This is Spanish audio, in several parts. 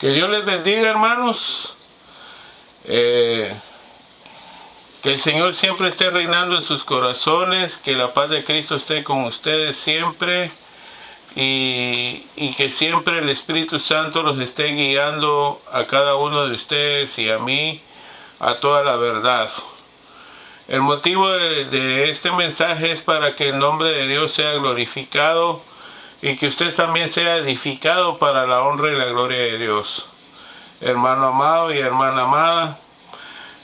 Que Dios les bendiga, hermanos. Que el Señor siempre esté reinando en sus corazones. Que la paz de Cristo esté con ustedes siempre. Y que siempre el Espíritu Santo los esté guiando a cada uno de ustedes y a mí a toda la verdad. El motivo de este mensaje es para que el nombre de Dios sea glorificado y que usted también sea edificado para la honra y la gloria de Dios. Hermano amado y hermana amada,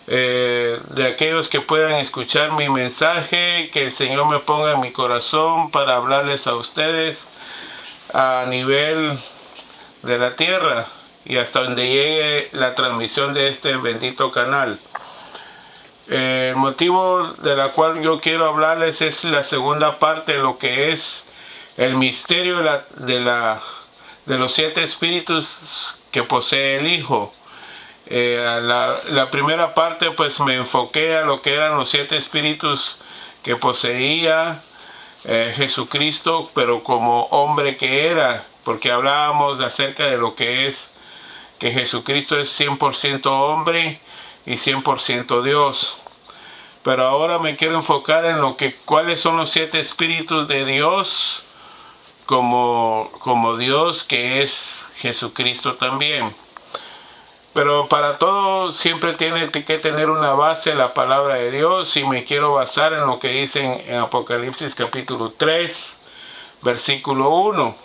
de aquellos que puedan escuchar mi mensaje, que el Señor me ponga en mi corazón para hablarles a ustedes a nivel de la tierra y hasta donde llegue la transmisión de este bendito canal. El motivo de la cual yo quiero hablarles es la segunda parte de lo que es el misterio de los 7 espíritus que posee el Hijo. La primera parte pues me enfoqué a lo que eran los 7 espíritus que poseía Jesucristo, pero como hombre que era, porque hablábamos acerca de lo que es que Jesucristo es 100% hombre y 100% Dios. Pero ahora me quiero enfocar en cuáles son los 7 espíritus de Dios como Dios, que es Jesucristo también. Pero para todo siempre tiene que tener una base la palabra de Dios, y me quiero basar en lo que dice en Apocalipsis capítulo 3, versículo 1.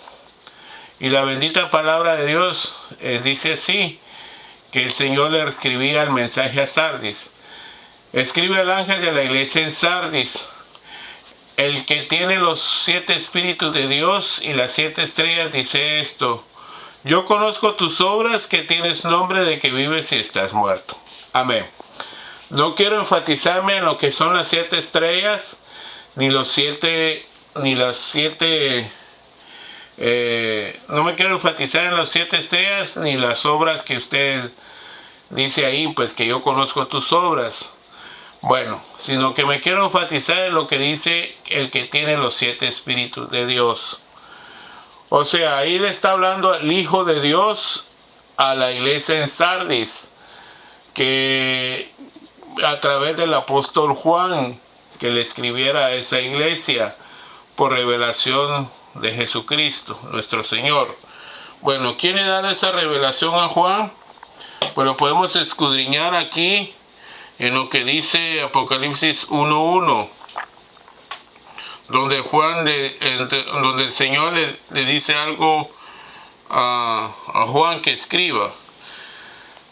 Y la bendita palabra de Dios dice así, que el Señor le escribía el mensaje a Sardis. Escribe al ángel de la iglesia en Sardis, el que tiene los 7 espíritus de Dios y las 7 estrellas, dice esto: yo conozco tus obras, que tienes nombre de que vives y estás muerto. Amén. No quiero enfatizarme en lo que son las 7 estrellas, no me quiero enfatizar en las 7 estrellas, ni las obras que usted dice ahí, pues que yo conozco tus obras. Bueno, sino que me quiero enfatizar en lo que dice el que tiene los 7 espíritus de Dios. O sea, ahí le está hablando el Hijo de Dios a la iglesia en Sardis, que a través del apóstol Juan, que le escribiera a esa iglesia por revelación de Jesucristo, nuestro Señor. Bueno, ¿quién le da esa revelación a Juan? Pues lo podemos escudriñar aquí en lo que dice Apocalipsis 1:1, donde donde el Señor le dice algo a Juan que escriba.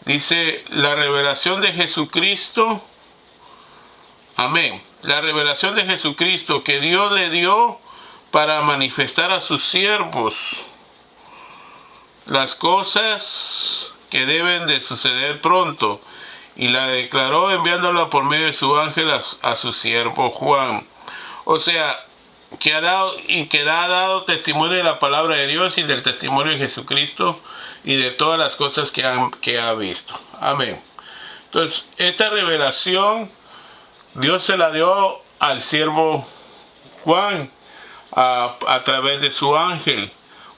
Dice: la revelación de Jesucristo, amén, la revelación de Jesucristo que Dios le dio para manifestar a sus siervos las cosas que deben de suceder pronto, y la declaró enviándola por medio de su ángel a su siervo Juan. O sea, que ha dado testimonio de la palabra de Dios y del testimonio de Jesucristo y de todas las cosas que ha visto. Amén. Entonces, esta revelación Dios se la dio al siervo Juan a través de su ángel,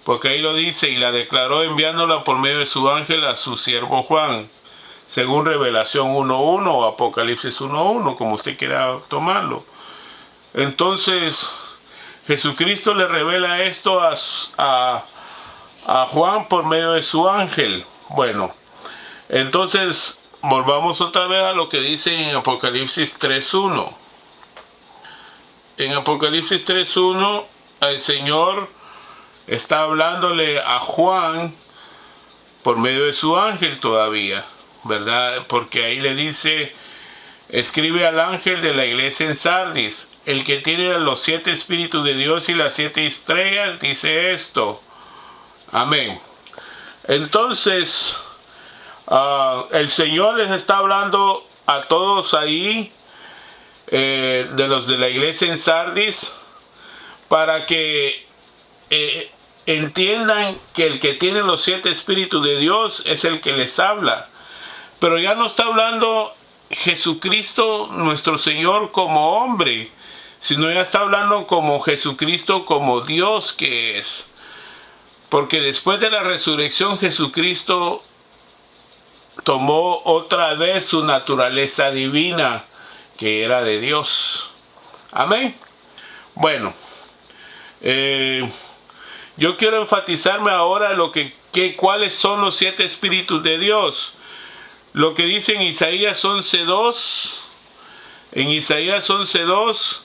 porque ahí lo dice: y la declaró enviándola por medio de su ángel a su siervo Juan, según Revelación 1:1 o Apocalipsis 1:1, como usted quiera tomarlo. Entonces, Jesucristo le revela esto a Juan por medio de su ángel. Bueno, entonces volvamos otra vez a lo que dice en Apocalipsis 3:1. En Apocalipsis 3:1, el Señor está hablándole a Juan por medio de su ángel todavía, ¿verdad? Porque ahí le dice: escribe al ángel de la iglesia en Sardis, el que tiene los 7 espíritus de Dios y las 7 estrellas, dice esto. Amén. Entonces, el Señor les está hablando a todos ahí, de los de la iglesia en Sardis, para que entiendan que el que tiene los 7 espíritus de Dios es el que les habla. Pero ya no está hablando Jesucristo nuestro Señor como hombre, sino ya está hablando como Jesucristo como Dios que es. Porque después de la resurrección Jesucristo tomó otra vez su naturaleza divina, que era de Dios. Amén. Bueno, yo quiero enfatizarme ahora cuáles son los 7 espíritus de Dios. Lo que dice en Isaías 11:2. En Isaías 11:2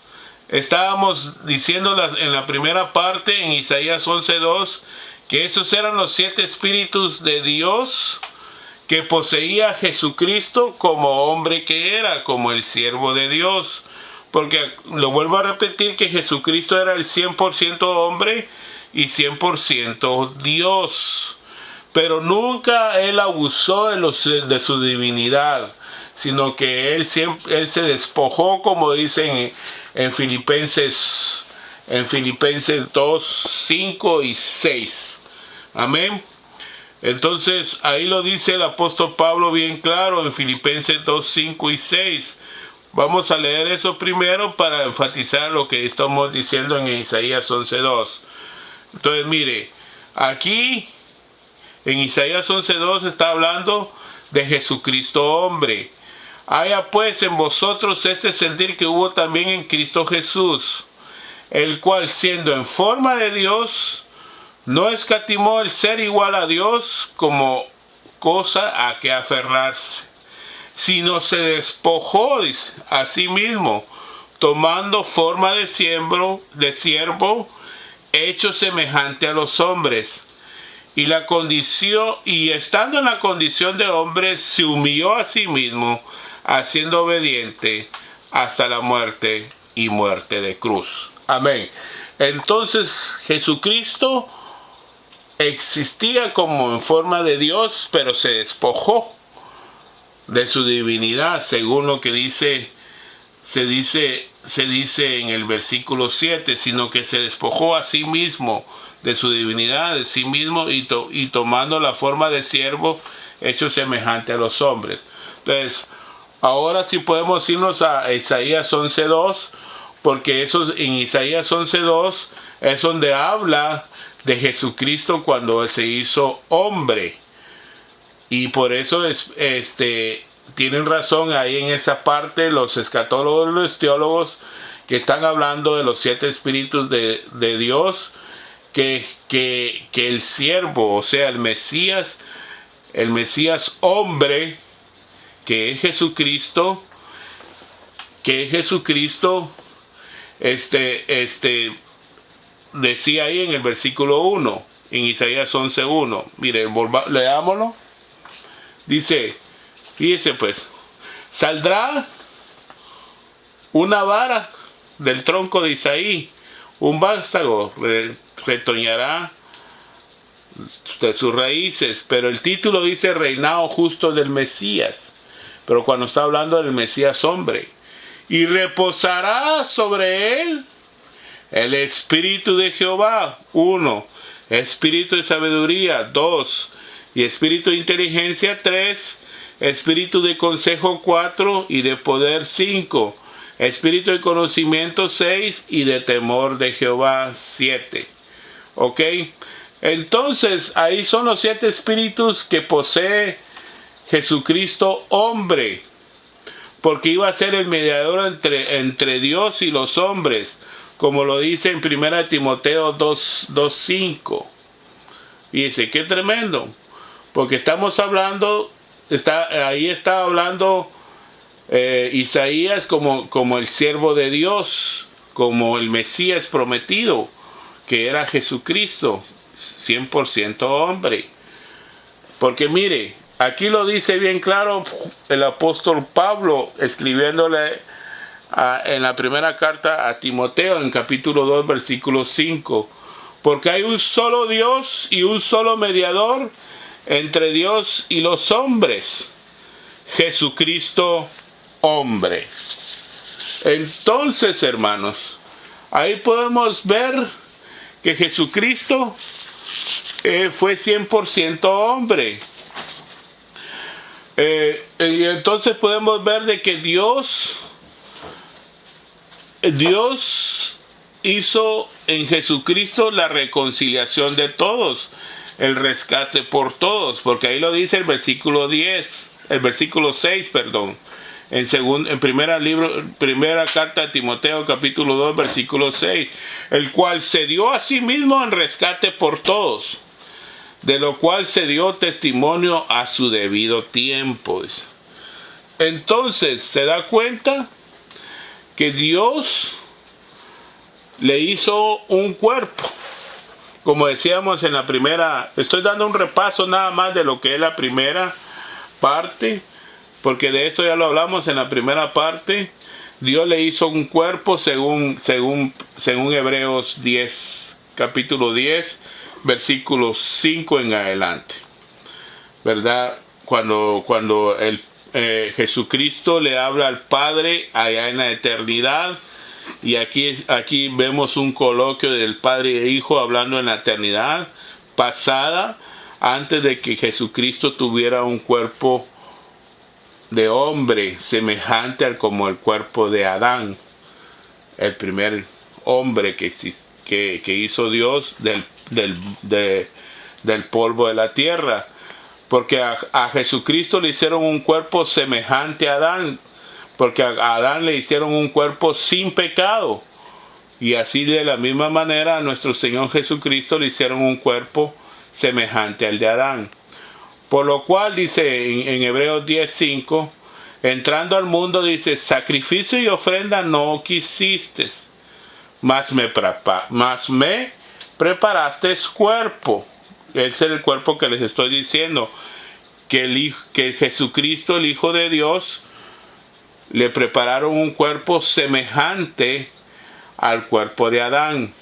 estábamos diciendo en la primera parte, en Isaías 11:2, que esos eran los 7 espíritus de Dios que poseía Jesucristo como hombre que era, como el siervo de Dios. Porque lo vuelvo a repetir, que Jesucristo era el 100% hombre y 100% Dios. Pero nunca Él abusó de su divinidad, sino que Él se despojó, como dicen en Filipenses 2, 5 y 6. Amén. Entonces ahí lo dice el apóstol Pablo bien claro en Filipenses 2, 5 y 6. Vamos a leer eso primero para enfatizar lo que estamos diciendo en Isaías 11:2. Entonces mire, aquí en Isaías 11:2 está hablando de Jesucristo hombre. Haya pues en vosotros este sentir que hubo también en Cristo Jesús, el cual siendo en forma de Dios, no escatimó el ser igual a Dios como cosa a que aferrarse, sino se despojó a sí mismo, tomando forma de siervo, hecho semejante a los hombres. Y estando en la condición de hombre, se humilló a sí mismo, haciendo obediente hasta la muerte y muerte de cruz. Amén. Entonces Jesucristo existía como en forma de Dios, pero se despojó de su divinidad, según lo que se dice en el versículo 7, sino que se despojó a sí mismo de su divinidad, de sí mismo, y tomando la forma de siervo, hecho semejante a los hombres. Entonces, ahora sí podemos irnos a Isaías 11:2, porque en Isaías 11:2 es donde habla de Jesucristo cuando Él se hizo hombre. Y por eso tienen razón ahí en esa parte los escatólogos y los teólogos que están hablando de los 7 espíritus de Dios, que el siervo, o sea, el Mesías hombre, que es Jesucristo, decía ahí en el versículo 1, en Isaías 11:1. Miren, leámoslo. Dice, fíjese pues, saldrá una vara del tronco de Isaí, un vástago retoñará de sus raíces. Pero el título dice reinado justo del Mesías, pero cuando está hablando del Mesías hombre. Y reposará sobre él el espíritu de Jehová, 1, espíritu de sabiduría, 2, y espíritu de inteligencia, 3, espíritu de consejo, 4, y de poder, 5, espíritu de conocimiento, 6, y de temor de Jehová, 7. ¿Ok? Entonces, ahí son los 7 espíritus que posee Jesucristo hombre, porque iba a ser el mediador entre Dios y los hombres, como lo dice en 1 Timoteo 2:5. Y dice, qué tremendo, porque estamos hablando, ahí está hablando Isaías como el siervo de Dios, como el Mesías prometido, que era Jesucristo, 100% hombre. Porque mire, aquí lo dice bien claro el apóstol Pablo, escribiéndole en la primera carta a Timoteo, en capítulo 2, versículo 5. Porque hay un solo Dios y un solo mediador entre Dios y los hombres, Jesucristo hombre. Entonces, hermanos, ahí podemos ver que Jesucristo fue 100% hombre. Y entonces podemos ver de que Dios hizo en Jesucristo la reconciliación de todos, el rescate por todos, porque ahí lo dice el versículo 6, perdón. En primera carta a Timoteo, capítulo 2, versículo 6, el cual se dio a sí mismo en rescate por todos, de lo cual se dio testimonio a su debido tiempo. Entonces, se da cuenta que Dios le hizo un cuerpo. Como decíamos en la primera, estoy dando un repaso nada más de lo que es la primera parte, porque de eso ya lo hablamos en la primera parte. Dios le hizo un cuerpo según Hebreos 10, capítulo 10, versículos 5 en adelante, ¿verdad? Cuando Jesucristo le habla al Padre allá en la eternidad, y aquí vemos un coloquio del Padre e Hijo hablando en la eternidad pasada, antes de que Jesucristo tuviera un cuerpo de hombre semejante al como el cuerpo de Adán, el primer hombre que hizo Dios del polvo de la tierra, porque a Jesucristo le hicieron un cuerpo semejante a Adán, porque a Adán le hicieron un cuerpo sin pecado, y así de la misma manera a nuestro Señor Jesucristo le hicieron un cuerpo semejante al de Adán. Por lo cual dice en Hebreos 10:5, entrando al mundo dice, sacrificio y ofrenda no quisiste, mas me preparaste cuerpo. Ese es el cuerpo que les estoy diciendo, que Jesucristo, el Hijo de Dios, le prepararon un cuerpo semejante al cuerpo de Adán.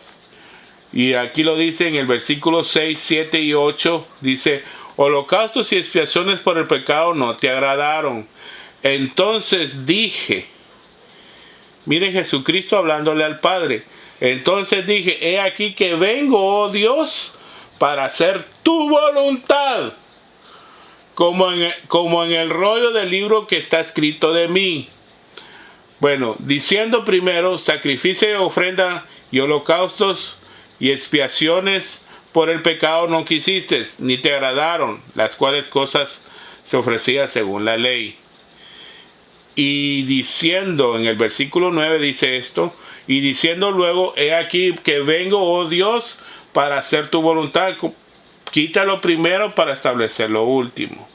Y aquí lo dice en el versículo 6, 7 y 8, dice, holocaustos y expiaciones por el pecado no te agradaron. Entonces dije, miren Jesucristo hablándole al Padre, entonces dije, he aquí que vengo, oh Dios, para hacer tu voluntad, como en el rollo del libro que está escrito de mí. Bueno, diciendo primero, sacrificio y ofrenda y holocaustos y expiaciones por el pecado no quisiste, ni te agradaron, las cuales cosas se ofrecían según la ley. Y diciendo, en el versículo 9 dice esto, y diciendo luego, he aquí que vengo, oh Dios, para hacer tu voluntad. Quita lo primero para establecer lo último.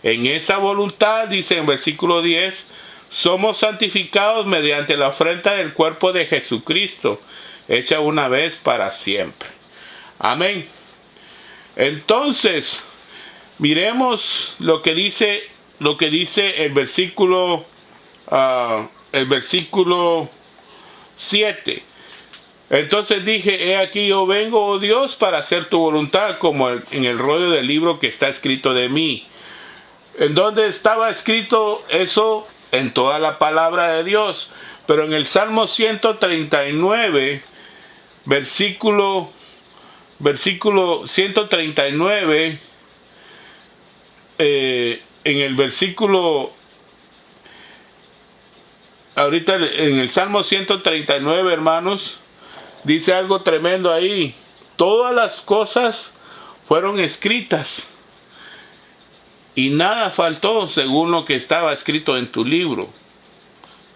En esa voluntad, dice en versículo 10, somos santificados mediante la ofrenda del cuerpo de Jesucristo, hecha una vez para siempre. Amén. Entonces, miremos lo que dice el versículo 7. Entonces dije, he aquí yo vengo, oh Dios, para hacer tu voluntad, como en el rollo del libro que está escrito de mí. ¿En dónde estaba escrito eso? En toda la palabra de Dios. Pero en el Salmo 139, versículo 139, en el versículo, ahorita en el Salmo 139, hermanos, dice algo tremendo ahí. Todas las cosas fueron escritas y nada faltó según lo que estaba escrito en tu libro.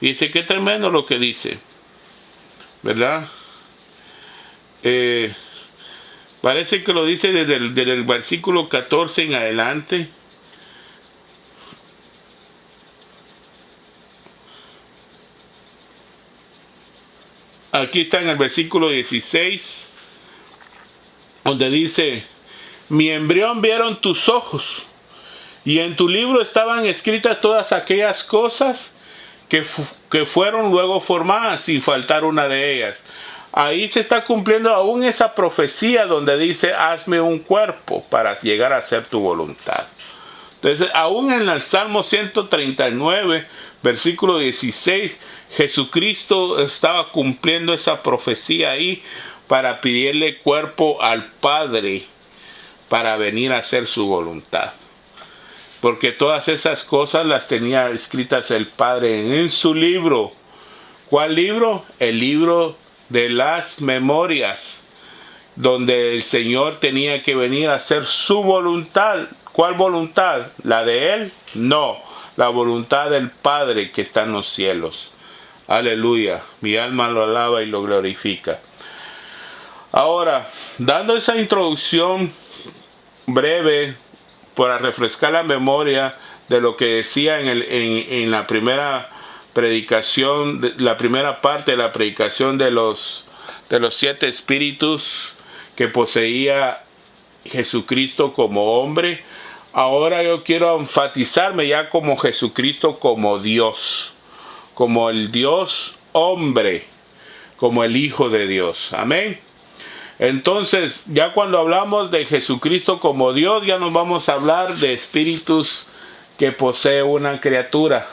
Dice, qué tremendo lo que dice, ¿verdad? Parece que lo dice desde el versículo 14 en adelante. Aquí está en el versículo 16, donde dice, mi embrión vieron tus ojos, y en tu libro estaban escritas todas aquellas cosas que fueron luego formadas, sin faltar una de ellas. Ahí se está cumpliendo aún esa profecía donde dice, hazme un cuerpo para llegar a hacer tu voluntad. Entonces, aún en el Salmo 139, versículo 16, Jesucristo estaba cumpliendo esa profecía ahí para pedirle cuerpo al Padre para venir a hacer su voluntad. Porque todas esas cosas las tenía escritas el Padre en su libro. ¿Cuál libro? El libro de las memorias, donde el Señor tenía que venir a hacer su voluntad. ¿Cuál voluntad? ¿La de Él? No, la voluntad del Padre que está en los cielos. Aleluya, mi alma lo alaba y lo glorifica. Ahora, dando esa introducción breve para refrescar la memoria de lo que decía en la primera predicación, la primera parte de la predicación de los 7 espíritus que poseía Jesucristo como hombre. Ahora yo quiero enfatizarme ya como Jesucristo como Dios, como el Dios hombre, como el Hijo de Dios. Amén. Entonces, ya cuando hablamos de Jesucristo como Dios, ya nos vamos a hablar de espíritus que posee una criatura,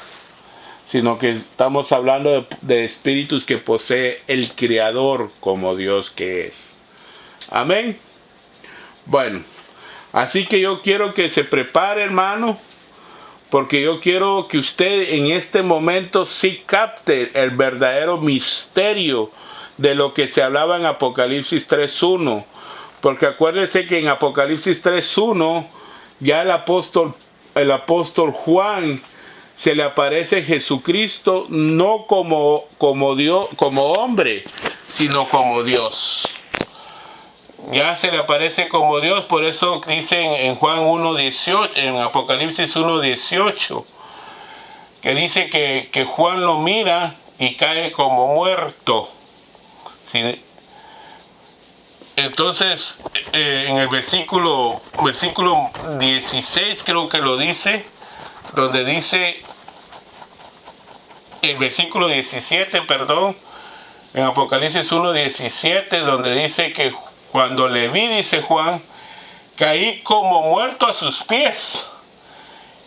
sino que estamos hablando de espíritus que posee el Creador como Dios que es. Amén. Bueno, así que yo quiero que se prepare, hermano, porque yo quiero que usted en este momento sí capte el verdadero misterio de lo que se hablaba en Apocalipsis 3.1. Porque acuérdense que en Apocalipsis 3.1 ya el apóstol Juan se le aparece Jesucristo no como Dios, como hombre, sino como Dios. Ya se le aparece como Dios, por eso dicen en Juan 1.18, en Apocalipsis 1.18, que dice que Juan lo mira y cae como muerto. ¿Sí? Entonces, en el versículo 16 creo que lo dice, donde dice, el versículo 17, perdón, en Apocalipsis 1.17, donde dice que cuando le vi, dice Juan, caí como muerto a sus pies.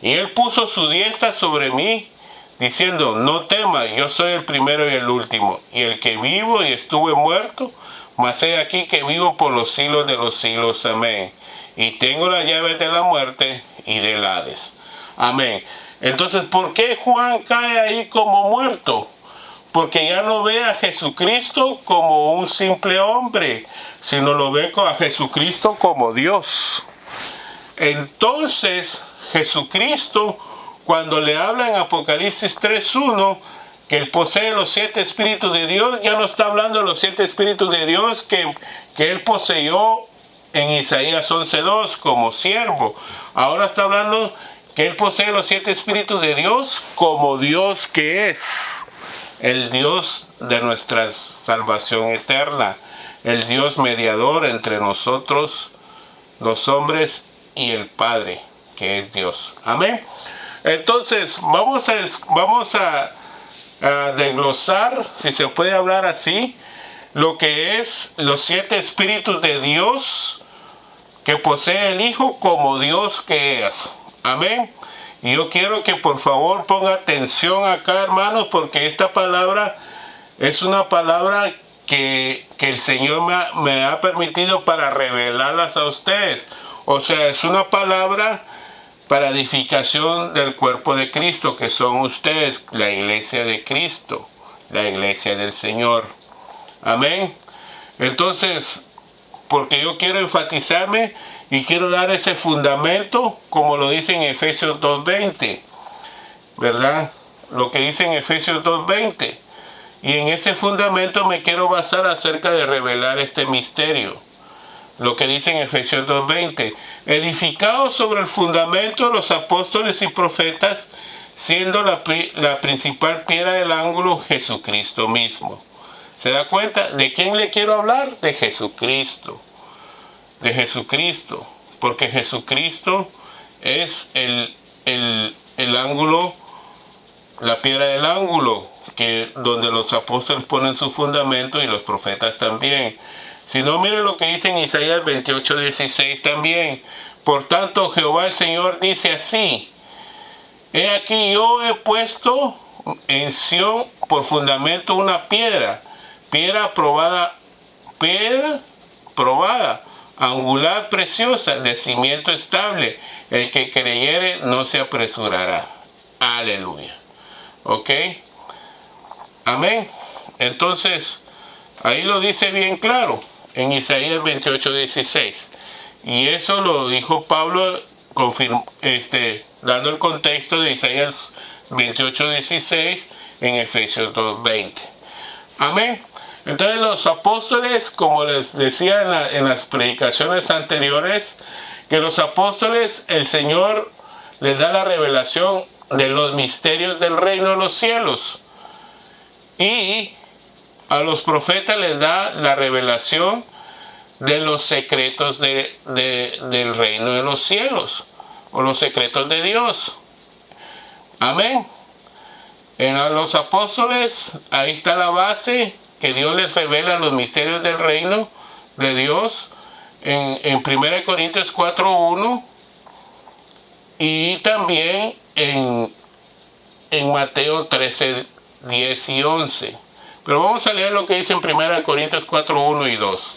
Y él puso su diestra sobre mí, diciendo, no temas, yo soy el primero y el último, y el que vivo y estuve muerto, mas he aquí que vivo por los siglos de los siglos. Amén. Y tengo las llaves de la muerte y del Hades. Amén. Entonces, ¿por qué Juan cae ahí como muerto? Porque ya no ve a Jesucristo como un simple hombre, sino lo ve a Jesucristo como Dios. Entonces, Jesucristo, cuando le habla en Apocalipsis 3.1, que él posee los 7 espíritus de Dios, ya no está hablando de los 7 espíritus de Dios que él poseyó en Isaías 11.2 como siervo. Ahora está hablando que él posee los 7 espíritus de Dios como Dios que es. El Dios de nuestra salvación eterna, el Dios mediador entre nosotros, los hombres, y el Padre, que es Dios. Amén. Entonces, vamos a desglosar, si se puede hablar así, lo que es los 7 espíritus de Dios que posee el Hijo como Dios que es. Amén. Y yo quiero que por favor ponga atención acá, hermanos, porque esta palabra es una palabra que el Señor me ha permitido para revelarlas a ustedes. O sea, es una palabra para edificación del cuerpo de Cristo, que son ustedes, la iglesia de Cristo, la iglesia del Señor. Amén. Entonces, porque yo quiero enfatizarme y quiero dar ese fundamento, como lo dice en Efesios 2.20, ¿verdad? Lo que dice en Efesios 2.20. Y en ese fundamento me quiero basar acerca de revelar este misterio. Lo que dice en Efesios 2.20. Edificados sobre el fundamento de los apóstoles y profetas, siendo la principal piedra del ángulo Jesucristo mismo. ¿Se da cuenta? ¿De quién le quiero hablar? De Jesucristo. De Jesucristo. Porque Jesucristo es el ángulo, la piedra del ángulo, donde los apóstoles ponen su fundamento y los profetas también. Si no, miren lo que dice en Isaías 28:16 también. Por tanto, Jehová el Señor dice así: he aquí yo he puesto en Sión por fundamento una piedra probada, angular, preciosa, de cimiento estable. El que creyere no se apresurará. Aleluya. ¿Ok? Amén. Entonces, Ahí lo dice bien claro, en Isaías 28:16. Y eso lo dijo Pablo, dando el contexto de Isaías 28:16 en Efesios 2:20. Amén. Entonces los apóstoles, como les decía en las predicaciones anteriores, que los apóstoles, el Señor les da la revelación de los misterios del reino de los cielos. Y a los profetas les da la revelación de los secretos del reino de los cielos, o los secretos de Dios. Amén. En los apóstoles, ahí está la base, que Dios les revela los misterios del reino de Dios, en 1 Corintios 4:1, y también en Mateo 13:10 y 11. Pero vamos a leer lo que dice en 1 Corintios 4:1 y 2.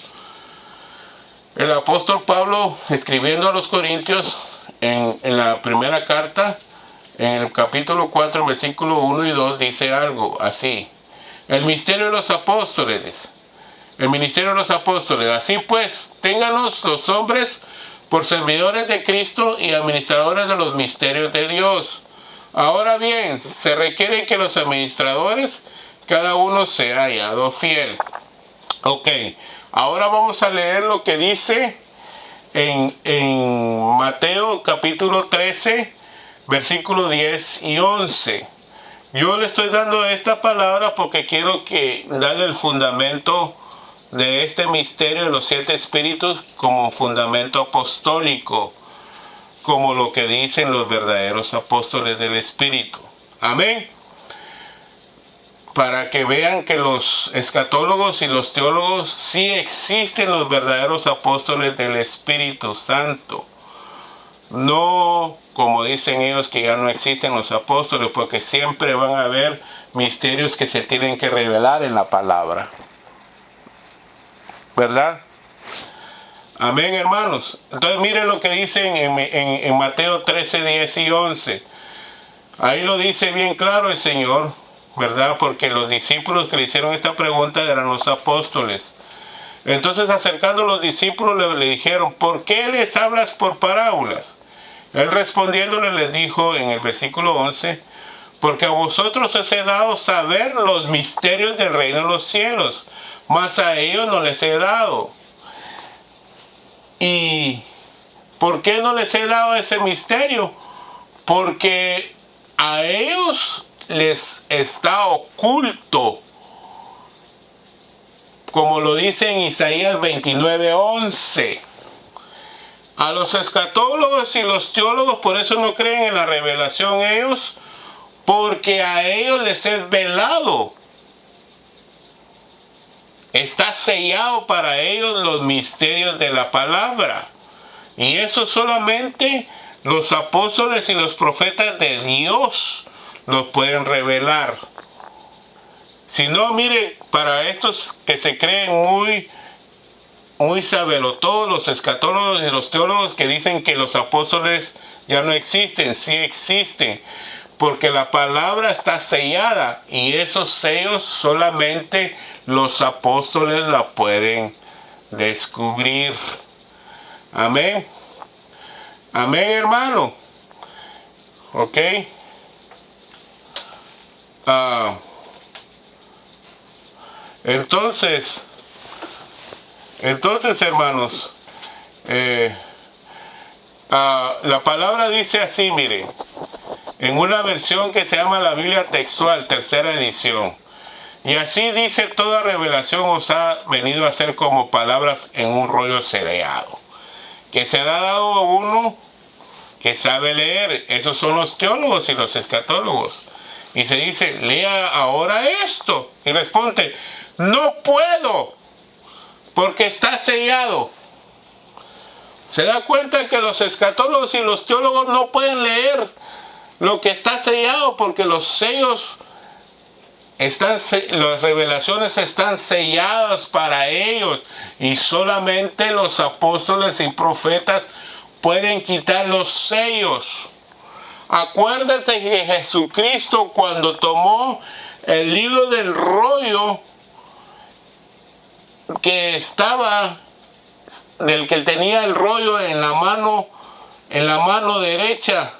El apóstol Pablo, escribiendo a los Corintios, en la primera carta, en el capítulo 4, versículo 1 y 2, dice algo así: el misterio de los apóstoles, el ministerio de los apóstoles. Así pues, ténganos los hombres por servidores de Cristo y administradores de los misterios de Dios. Ahora bien, se requiere que los administradores, cada uno sea hallado fiel. Ok, ahora vamos a leer lo que dice en Mateo capítulo 13, versículo 10 y 11. Yo le estoy dando esta palabra porque quiero darle el fundamento de este misterio de los 7 espíritus como fundamento apostólico, como lo que dicen los verdaderos apóstoles del Espíritu. Amén. Para que vean que los escatólogos y los teólogos sí existen los verdaderos apóstoles del Espíritu Santo. No como dicen ellos que ya no existen los apóstoles, porque siempre van a haber misterios que se tienen que revelar en la palabra. ¿Verdad? Amén, hermanos. Entonces miren lo que dicen en Mateo 13, 10 y 11. Ahí lo dice bien claro el Señor, ¿verdad? Porque los discípulos que le hicieron esta pregunta eran los apóstoles. Entonces, acercando a los discípulos, le dijeron: ¿por qué les hablas por parábolas? Él respondiéndole les dijo en el versículo 11: porque a vosotros os he dado saber los misterios del reino de los cielos, mas a ellos no les he dado. ¿Y por qué no les he dado ese misterio? Porque a ellos les está oculto, como lo dice en Isaías 29:11. A los escatólogos y los teólogos por eso no creen en la revelación ellos, porque a ellos les es velado. Está sellado para ellos los misterios de la palabra. Y eso solamente los apóstoles y los profetas de Dios los pueden revelar. Si no, mire, para estos que se creen muy sabelotodos, los escatólogos y los teólogos que dicen que los apóstoles ya no existen, sí existen, porque la palabra está sellada y esos sellos solamente los apóstoles la pueden descubrir. Amén. Amén, hermano. Ok. Entonces, hermanos, la palabra dice así, miren, en una versión que se llama la Biblia textual, tercera edición: y así dice, toda revelación os ha venido a ser como palabras en un rollo sellado, que se ha dado a uno que sabe leer. Esos son los teólogos y los escatólogos. Y se dice: lea ahora esto. Y responde: no puedo, porque está sellado. Se da cuenta que los escatólogos y los teólogos no pueden leer lo que está sellado, porque los sellos las revelaciones están selladas para ellos, y solamente los apóstoles y profetas pueden quitar los sellos. Acuérdate que Jesucristo, cuando tomó el libro del rollo que estaba, del que tenía el rollo en la mano derecha,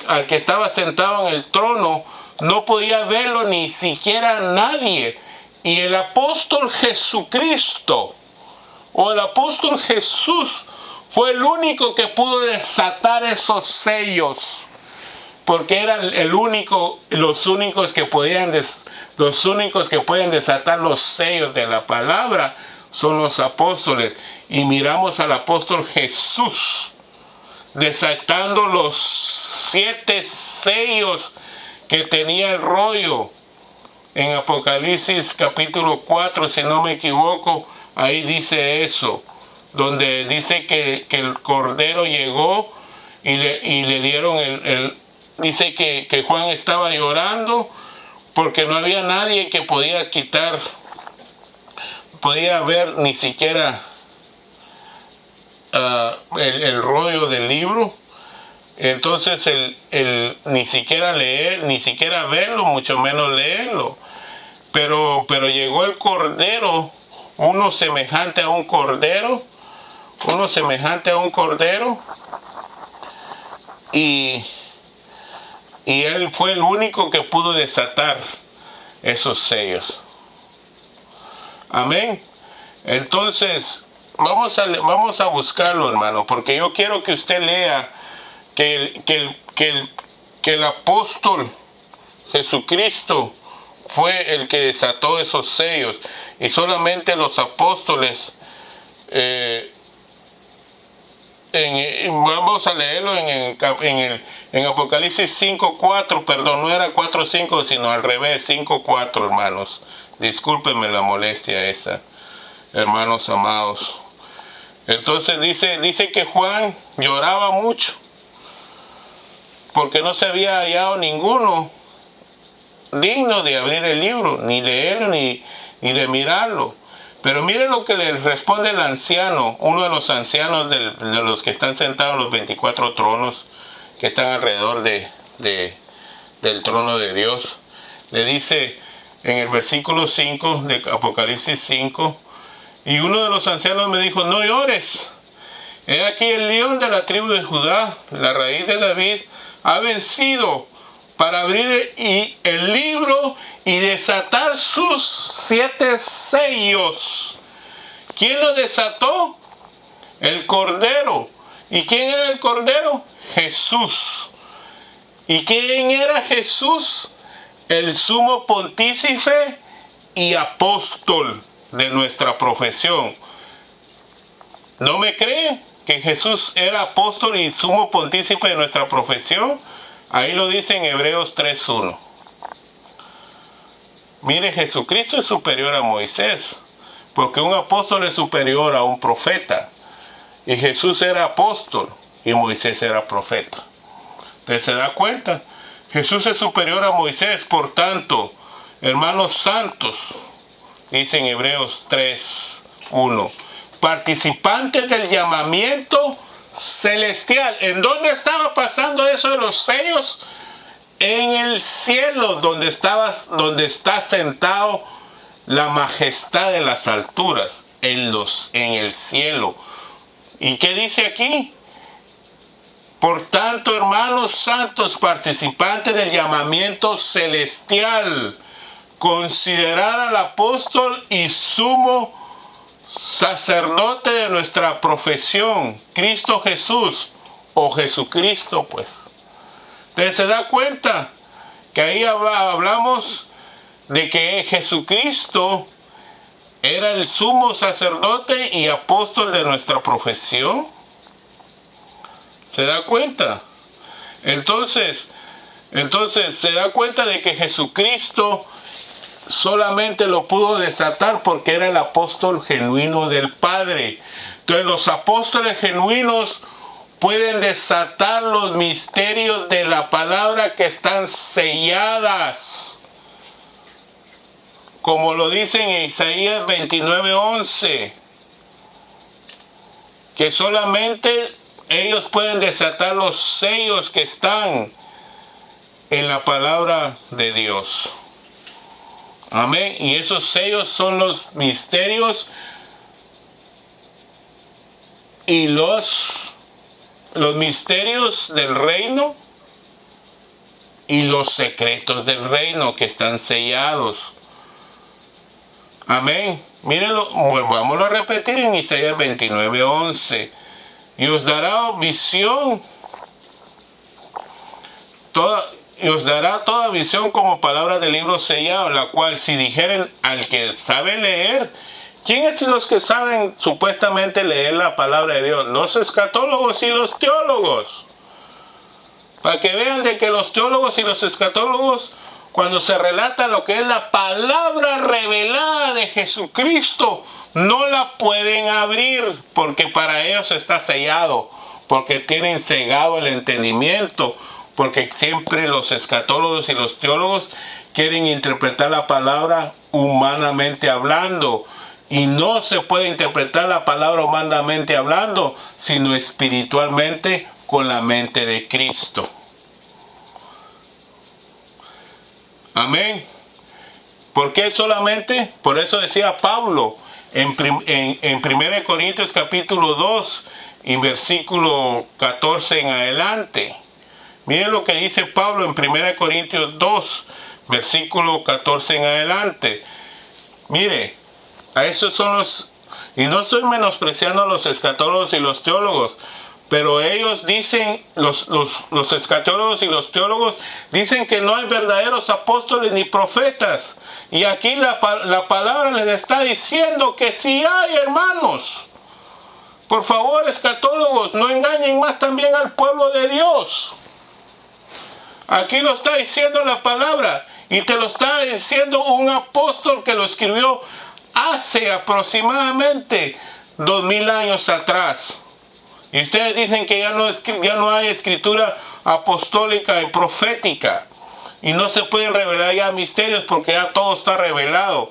al que estaba sentado en el trono, no podía verlo ni siquiera nadie. Y el apóstol Jesucristo, o el apóstol Jesús, fue el único que pudo desatar esos sellos, porque eran los únicos que pueden desatar los sellos de la palabra son los apóstoles. Y miramos al apóstol Jesús desatando los 7 sellos que tenía el rollo. En Apocalipsis capítulo 4, si no me equivoco, ahí dice eso, donde dice que el Cordero llegó y le dieron dice que Juan estaba llorando porque no había nadie que podía ver ni siquiera el rollo del libro. Entonces ni siquiera leer, ni siquiera verlo, mucho menos leerlo. Pero llegó el Cordero, uno semejante a un cordero, y él fue el único que pudo desatar esos sellos. Amén. Entonces, vamos a buscarlo, hermano, porque yo quiero que usted lea que el apóstol Jesucristo fue el que desató esos sellos, y solamente los apóstoles, vamos a leerlo en Apocalipsis 5:4, perdón, no era 4:5, sino al revés, 5:4, hermanos. Discúlpenme la molestia esa, hermanos amados. Entonces dice que Juan lloraba mucho, porque no se había hallado ninguno digno de abrir el libro, ni leerlo, ni de mirarlo. Pero mire lo que le responde el anciano, uno de los ancianos de los que están sentados en los 24 tronos que están alrededor del trono de Dios. Le dice en el versículo 5 de Apocalipsis 5, y uno de los ancianos me dijo: no llores, he aquí el león de la tribu de Judá, la raíz de David, ha vencido para abrir el libro y desatar sus 7 sellos. ¿Quién lo desató? El Cordero. ¿Y quién era el Cordero? Jesús. ¿Y quién era Jesús? El sumo pontífice y apóstol de nuestra profesión. ¿No me cree que Jesús era apóstol y sumo pontífice de nuestra profesión? Ahí lo dice en Hebreos 3:1. Mire, Jesucristo es superior a Moisés, porque un apóstol es superior a un profeta. Y Jesús era apóstol y Moisés era profeta. ¿Usted se da cuenta? Jesús es superior a Moisés, por tanto, hermanos santos, dice en Hebreos 3:1, participantes del llamamiento celestial. ¿En dónde estaba pasando eso de los sellos? En el cielo, donde está sentado la majestad de las alturas, en el cielo. ¿Y qué dice aquí? Por tanto, hermanos santos, participantes del llamamiento celestial, considerar al apóstol y sumo sacerdote de nuestra profesión, Cristo Jesús, o Jesucristo, pues. Entonces se da cuenta que ahí hablamos de que Jesucristo era el sumo sacerdote y apóstol de nuestra profesión. ¿Se da cuenta? Entonces se da cuenta de que Jesucristo solamente lo pudo desatar porque era el apóstol genuino del Padre. Entonces los apóstoles genuinos pueden desatar los misterios de la palabra que están selladas, como lo dice en Isaías 29:11, que solamente ellos pueden desatar los sellos que están en la palabra de Dios. Amén. Y esos sellos son los misterios y los misterios del reino y los secretos del reino que están sellados. Amén. Mírenlo, vámonos a repetir en Isaías 29:11. Y os dará visión, y os dará toda visión como palabra del libro sellado, la cual si dijeren al que sabe leer. ¿Quién es los que saben supuestamente leer la palabra de Dios? Los escatólogos y los teólogos. Para que vean de que los teólogos y los escatólogos, cuando se relata lo que es la palabra revelada de Jesucristo, no la pueden abrir porque para ellos está sellado, porque tienen cegado el entendimiento, porque siempre los escatólogos y los teólogos quieren interpretar la palabra humanamente hablando. Y no se puede interpretar la palabra humanamente hablando, sino espiritualmente con la mente de Cristo. Amén. ¿Por qué solamente? Por eso decía Pablo en 1 Corintios capítulo 2 y versículo 14 en adelante. Miren lo que dice Pablo en 1 Corintios 2, versículo 14 en adelante. Mire, a esos son los... Y no estoy menospreciando a los escatólogos y los teólogos, pero ellos dicen, los escatólogos y los teólogos dicen que no hay verdaderos apóstoles ni profetas. Y aquí la palabra les está diciendo que sí hay, hermanos. Por favor, escatólogos, no engañen más también al pueblo de Dios. Aquí lo está diciendo la palabra, y te lo está diciendo un apóstol que lo escribió hace aproximadamente 2000 años atrás. Y ustedes dicen que ya no hay escritura apostólica y profética. Y no se pueden revelar ya misterios porque ya todo está revelado.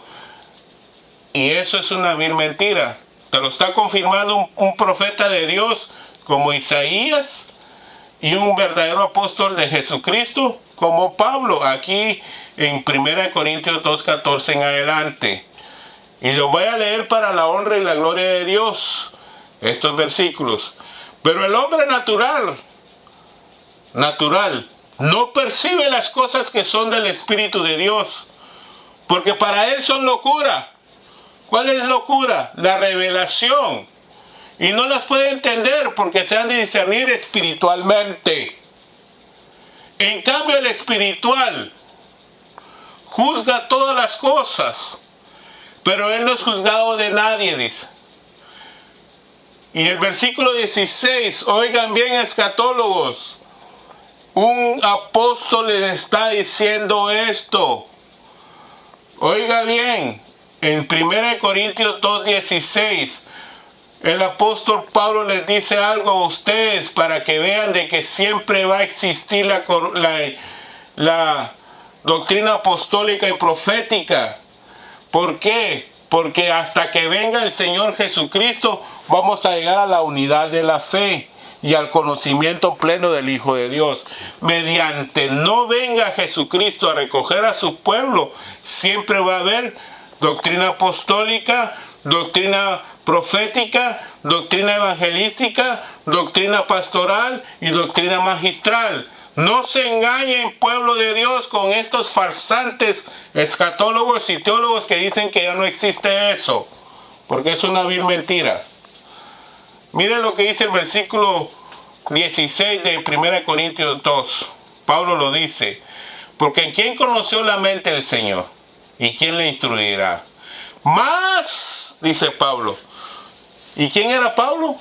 Y eso es una vil mentira. Te lo está confirmando un profeta de Dios como Isaías y un verdadero apóstol de Jesucristo como Pablo. Aquí en 1 Corintios 2:14 en adelante. Y lo voy a leer para la honra y la gloria de Dios, estos versículos. Pero el hombre natural, no percibe las cosas que son del Espíritu de Dios, porque para él son locura. ¿Cuál es locura? La revelación. Y no las puede entender porque se han de discernir espiritualmente. En cambio, el espiritual juzga todas las cosas, pero él no es juzgado de nadie, dice. Y el versículo 16, oigan bien, escatólogos, un apóstol les está diciendo esto. Oiga bien, en 1 Corintios 2:16, el apóstol Pablo les dice algo a ustedes para que vean de que siempre va a existir la doctrina apostólica y profética. ¿Por qué? Porque hasta que venga el Señor Jesucristo vamos a llegar a la unidad de la fe y al conocimiento pleno del Hijo de Dios. Mediante no venga Jesucristo a recoger a su pueblo, siempre va a haber doctrina apostólica, doctrina profética, doctrina evangelística, doctrina pastoral y doctrina magistral. No se engañen, pueblo de Dios, con estos farsantes escatólogos y teólogos que dicen que ya no existe eso, porque es una vil mentira. Miren lo que dice el versículo 16 de 1 Corintios 2. Pablo lo dice: porque ¿quién conoció la mente del Señor? ¿Y quién le instruirá? Más, dice Pablo. ¿Y quién era Pablo?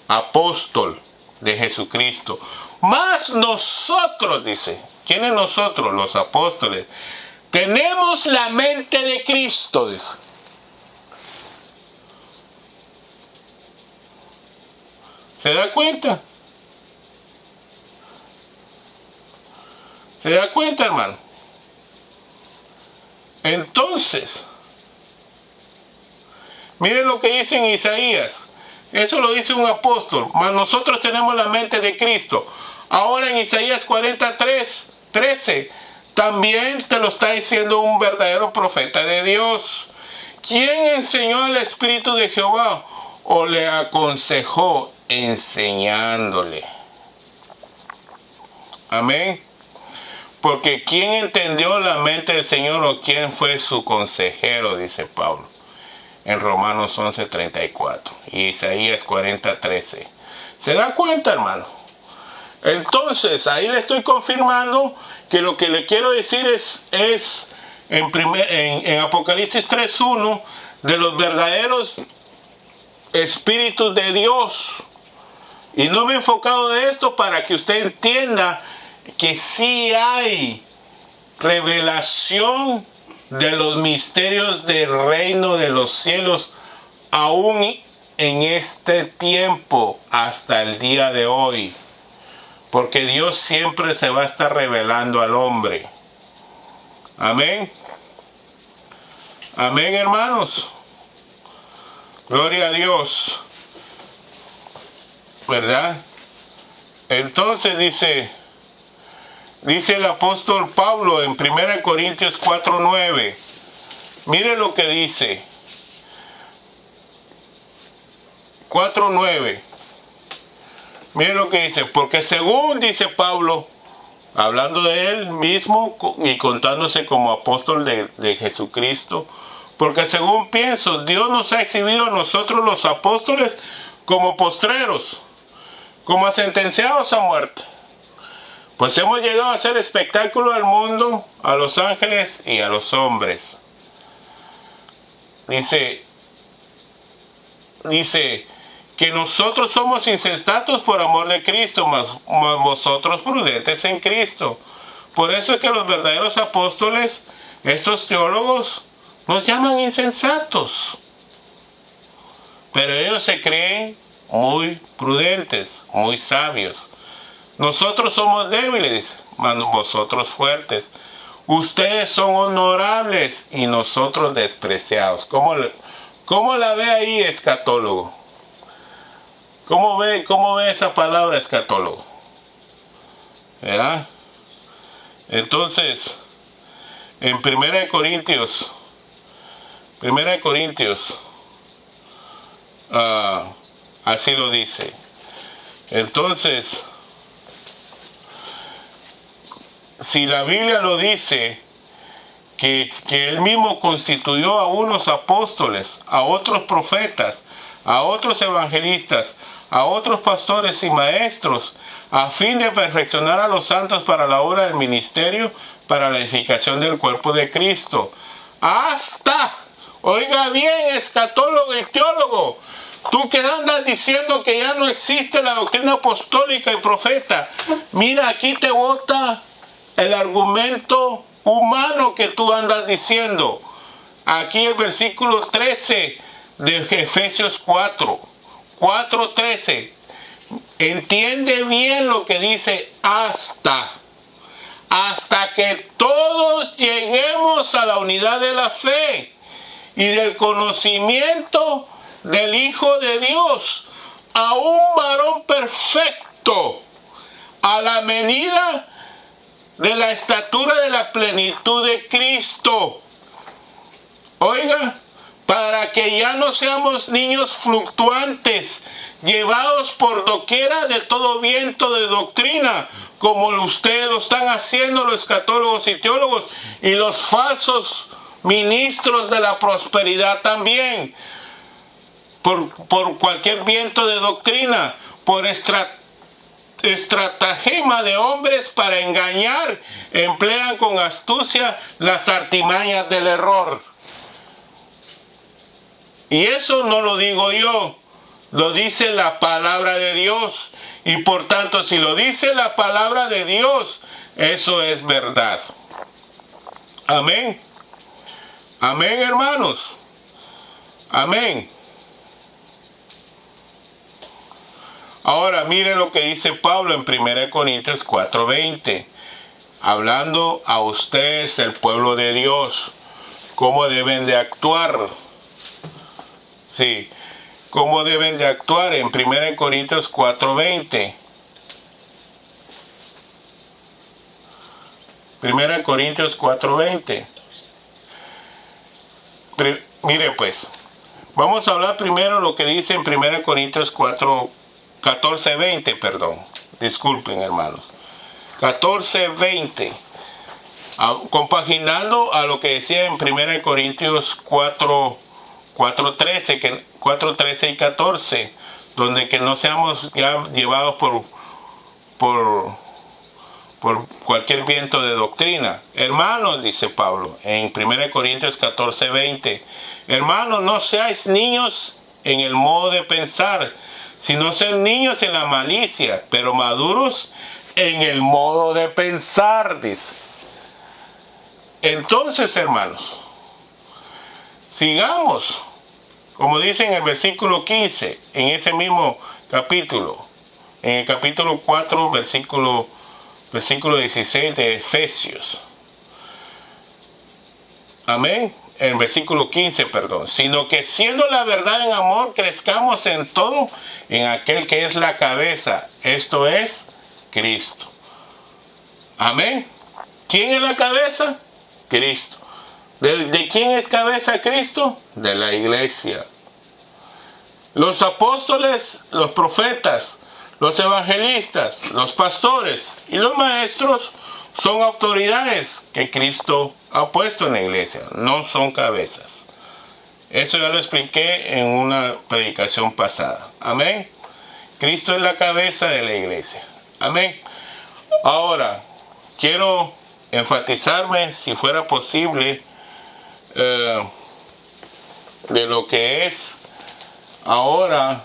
Apóstol de Jesucristo. Más nosotros, dice. ¿Quiénes nosotros? Los apóstoles. Tenemos la mente de Cristo, dice. ¿Se da cuenta? ¿Se da cuenta, hermano? Entonces, miren lo que dice en Isaías. Eso lo dice un apóstol. Mas nosotros tenemos la mente de Cristo. Ahora en Isaías 43:13 también te lo está diciendo un verdadero profeta de Dios. ¿Quién enseñó al Espíritu de Jehová o le aconsejó enseñándole? Amén. Porque ¿quién entendió la mente del Señor o quién fue su consejero? Dice Pablo en Romanos 11:34 y Isaías 40:13. ¿Se da cuenta, hermano? Entonces, ahí le estoy confirmando que lo que le quiero decir es en Apocalipsis 3:1 de los verdaderos espíritus de Dios. Y no me he enfocado en esto para que usted entienda que sí hay revelación de los misterios del reino de los cielos aún en este tiempo hasta el día de hoy. Porque Dios siempre se va a estar revelando al hombre. Amén. Amén, hermanos. Gloria a Dios. ¿Verdad? Entonces dice el apóstol Pablo en 1 Corintios 4:9. Mire lo que dice. 4:9. Mire lo que dice. Porque según dice Pablo, hablando de él mismo y contándose como apóstol de Jesucristo, porque según pienso, Dios nos ha exhibido a nosotros los apóstoles como postreros, como sentenciados a muerte. Pues hemos llegado a hacer espectáculo al mundo, a los ángeles y a los hombres. Dice que nosotros somos insensatos por amor de Cristo, mas vosotros prudentes en Cristo. Por eso es que los verdaderos apóstoles, estos teólogos, nos llaman insensatos. Pero ellos se creen muy prudentes, muy sabios. Nosotros somos débiles, mas vosotros fuertes. Ustedes son honorables y nosotros despreciados. ¿Cómo la ve ahí, escatólogo? ¿Cómo ve esa palabra, escatólogo? ¿Verdad? Entonces, en 1 Corintios, así lo dice. Entonces, si la Biblia lo dice, que él mismo constituyó a unos apóstoles, a otros profetas, a otros evangelistas, a otros pastores y maestros, a fin de perfeccionar a los santos para la obra del ministerio, para la edificación del cuerpo de Cristo. Hasta, oiga bien, escatólogo y teólogo, tú que andas diciendo que ya no existe la doctrina apostólica y profeta, mira, aquí te bota el argumento humano que tú andas diciendo. Aquí el versículo 13 de Efesios 4:13. Entiende bien lo que dice hasta que todos lleguemos a la unidad de la fe y del conocimiento del Hijo de Dios, a un varón perfecto, a la medida de la estatura de la plenitud de Cristo. Oiga, para que ya no seamos niños fluctuantes, llevados por doquiera de todo viento de doctrina, como ustedes lo están haciendo los escatólogos y teólogos, y los falsos ministros de la prosperidad también, por cualquier viento de doctrina, por estratagema de hombres para engañar, emplean con astucia las artimañas del error. Y eso no lo digo yo, lo dice la palabra de Dios. Y por tanto, si lo dice la palabra de Dios, eso es verdad. Amén. Amén, hermanos. Amén. Ahora mire lo que dice Pablo en 1 Corintios 4:20. Hablando a ustedes, el pueblo de Dios, cómo deben de actuar. Sí, cómo deben de actuar en 1 Corintios 4:20. 1 Corintios 4:20. Mire pues, vamos a hablar primero lo que dice en 1 Corintios 14:20, perdón. Disculpen, hermanos. 14:20. Compaginando a lo que decía en 1 Corintios 4:13 y 14, donde que no seamos ya llevados por cualquier viento de doctrina. Hermanos, dice Pablo en 1 Corintios 14:20, hermanos, no seáis niños en el modo de pensar, sino ser niños en la malicia, pero maduros en el modo de pensar, dice. Entonces, hermanos, sigamos, como dice en el versículo 15, en ese mismo capítulo, en el capítulo 4, versículo 16 de Efesios. Amén. En versículo 15, perdón. Sino que siendo la verdad en amor, crezcamos en todo en aquel que es la cabeza. Esto es Cristo. Amén. ¿Quién es la cabeza? Cristo. ¿De quién es cabeza Cristo? De la iglesia. Los apóstoles, los profetas, los evangelistas, los pastores y los maestros son autoridades que Cristo ha puesto en la iglesia, no son cabezas. Eso ya lo expliqué en una predicación pasada. Amén. Cristo es la cabeza de la iglesia. Amén. Ahora, quiero enfatizarme, si fuera posible, de lo que es ahora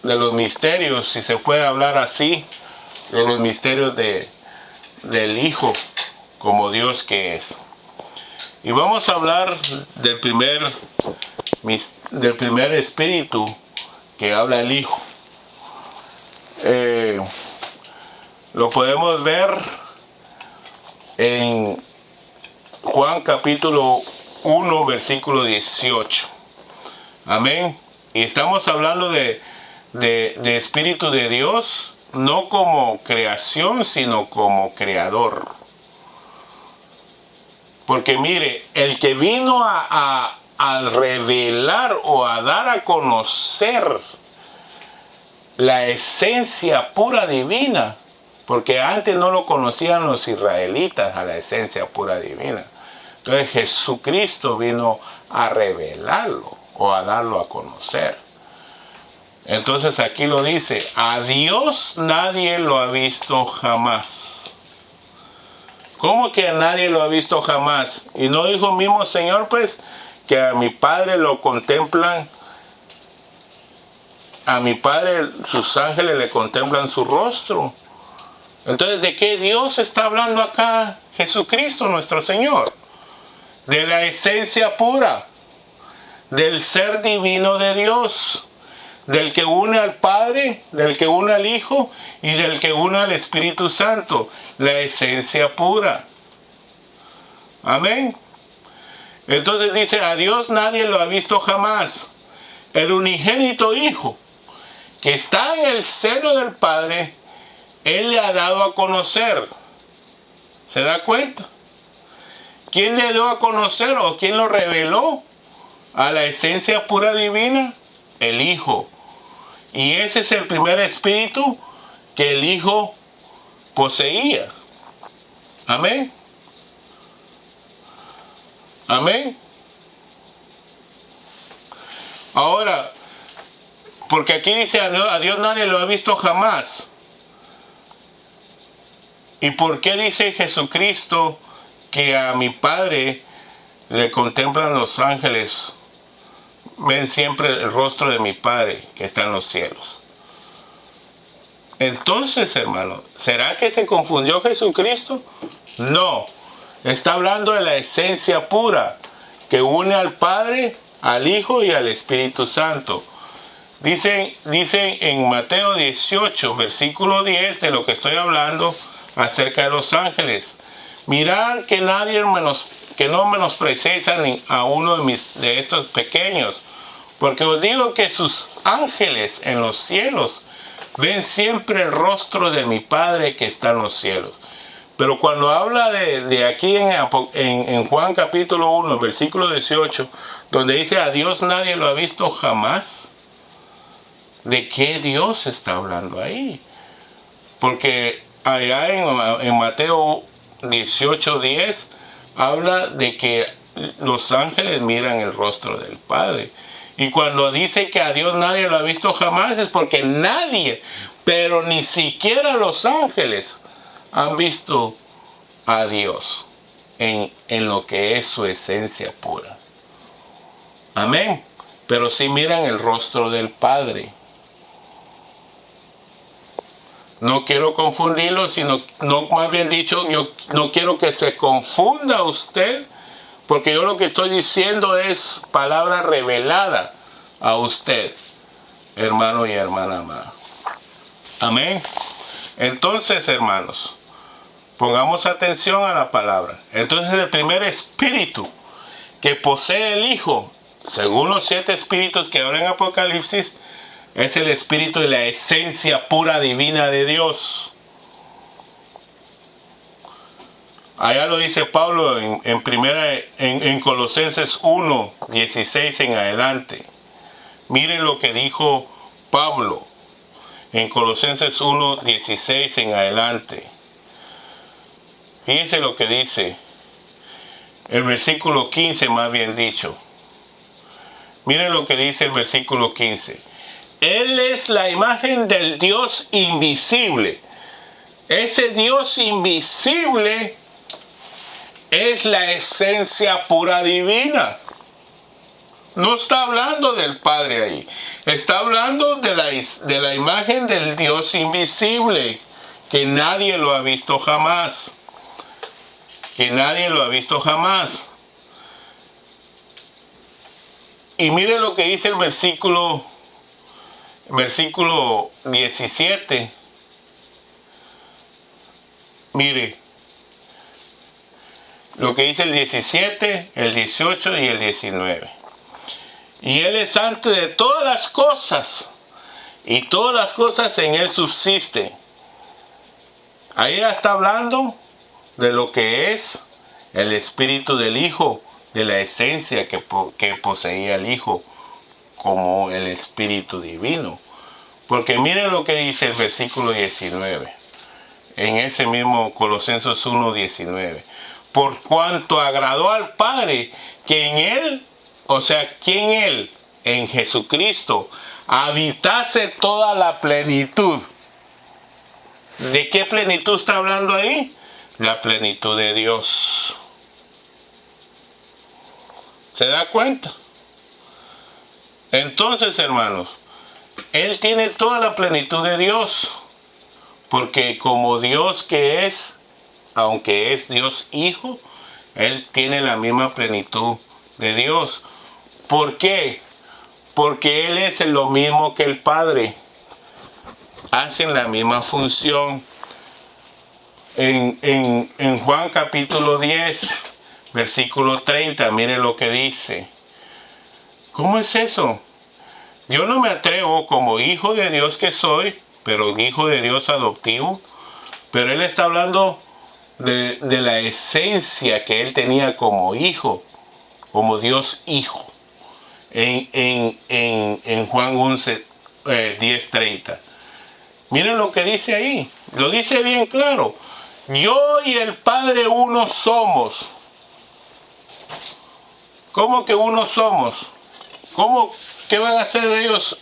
de los misterios, si se puede hablar así, de los misterios del Hijo como Dios que es. Y vamos a hablar del primer espíritu que habla el Hijo. Lo podemos ver en Juan capítulo 1 versículo 18. Amén. Y estamos hablando de espíritu de Dios, no como creación, sino como creador. Porque mire, el que vino a revelar o a dar a conocer la esencia pura divina, porque antes no lo conocían los israelitas, a la esencia pura divina. Entonces Jesucristo vino a revelarlo o a darlo a conocer. Entonces aquí lo dice, a Dios nadie lo ha visto jamás. ¿Cómo que a nadie lo ha visto jamás? Y no dijo el mismo Señor, pues, que a mi Padre lo contemplan, a mi Padre sus ángeles le contemplan su rostro. Entonces, ¿de qué Dios está hablando acá Jesucristo nuestro Señor? De la esencia pura, del ser divino de Dios, del que une al Padre, del que une al Hijo y del que une al Espíritu Santo, la esencia pura. Amén. Entonces dice, a Dios nadie lo ha visto jamás. El unigénito Hijo, que está en el seno del Padre, Él le ha dado a conocer. ¿Se da cuenta? ¿Quién le dio a conocer o quién lo reveló a la esencia pura divina? El Hijo. Y ese es el primer espíritu que el Hijo poseía. Amén. Amén. Ahora, porque aquí dice a Dios nadie lo ha visto jamás. ¿Y por qué dice Jesucristo que a mi Padre le contemplan los ángeles? Ven siempre el rostro de mi Padre que está en los cielos. Entonces, hermano, ¿será que se confundió Jesucristo? No. Está hablando de la esencia pura que une al Padre, al Hijo y al Espíritu Santo. Dicen en Mateo 18, versículo 10, de lo que estoy hablando acerca de los ángeles. Mirad que no menosprecéis a uno de estos pequeños, porque os digo que sus ángeles en los cielos ven siempre el rostro de mi Padre que está en los cielos. Pero cuando habla de aquí en Juan capítulo 1, versículo 18, donde dice a Dios nadie lo ha visto jamás, ¿de qué Dios está hablando ahí? Porque allá en Mateo 18:10 habla de que los ángeles miran el rostro del Padre. Y cuando dice que a Dios nadie lo ha visto jamás es porque nadie, pero ni siquiera los ángeles han visto a Dios en lo que es su esencia pura. Amén. Pero sí miran el rostro del Padre. No quiero confundirlo, sino, no, más bien dicho, yo no quiero que se confunda usted, porque yo lo que estoy diciendo es palabra revelada a usted, hermano y hermana amada. Amén. Entonces, hermanos, pongamos atención a la palabra. Entonces, el primer espíritu que posee el Hijo, según los 7 espíritus que ahora en Apocalipsis, es el espíritu de la esencia pura divina de Dios. Allá lo dice Pablo en Colosenses 1, 16 en adelante. Miren lo que dijo Pablo en Colosenses 1, 16 en adelante. Fíjense lo que dice el versículo 15, más bien dicho. Miren lo que dice el versículo 15. Él es la imagen del Dios invisible. Ese Dios invisible es la esencia pura divina. No está hablando del Padre ahí. Está hablando de la imagen del Dios invisible, que nadie lo ha visto jamás. Que nadie lo ha visto jamás. Y mire lo que dice el versículo 17. Mire lo que dice el 17, el 18 y el 19. Y Él es antes de todas las cosas, y todas las cosas en Él subsisten. Ahí está hablando de lo que es el espíritu del Hijo, de la esencia que poseía el Hijo como el espíritu divino. Porque miren lo que dice el versículo 19, en ese mismo Colosenses 1:19. Por cuanto agradó al Padre que en Él, o sea, que en Él, en Jesucristo, habitase toda la plenitud. ¿De qué plenitud está hablando ahí? La plenitud de Dios. ¿Se da cuenta? Entonces, hermanos, Él tiene toda la plenitud de Dios, porque como Dios que es, aunque es Dios Hijo, Él tiene la misma plenitud de Dios. ¿Por qué? Porque Él es lo mismo que el Padre. Hacen la misma función. En Juan capítulo 10, versículo 30, mire lo que dice. ¿Cómo es eso? Yo no me atrevo como hijo de Dios que soy, pero hijo de Dios adoptivo. Pero Él está hablando de la esencia que Él tenía como hijo, como Dios Hijo. En Juan 10:30. Miren lo que dice ahí. Lo dice bien claro. Yo y el Padre uno somos. ¿Cómo que uno somos? ¿Cómo? ¿Qué van a hacer ellos?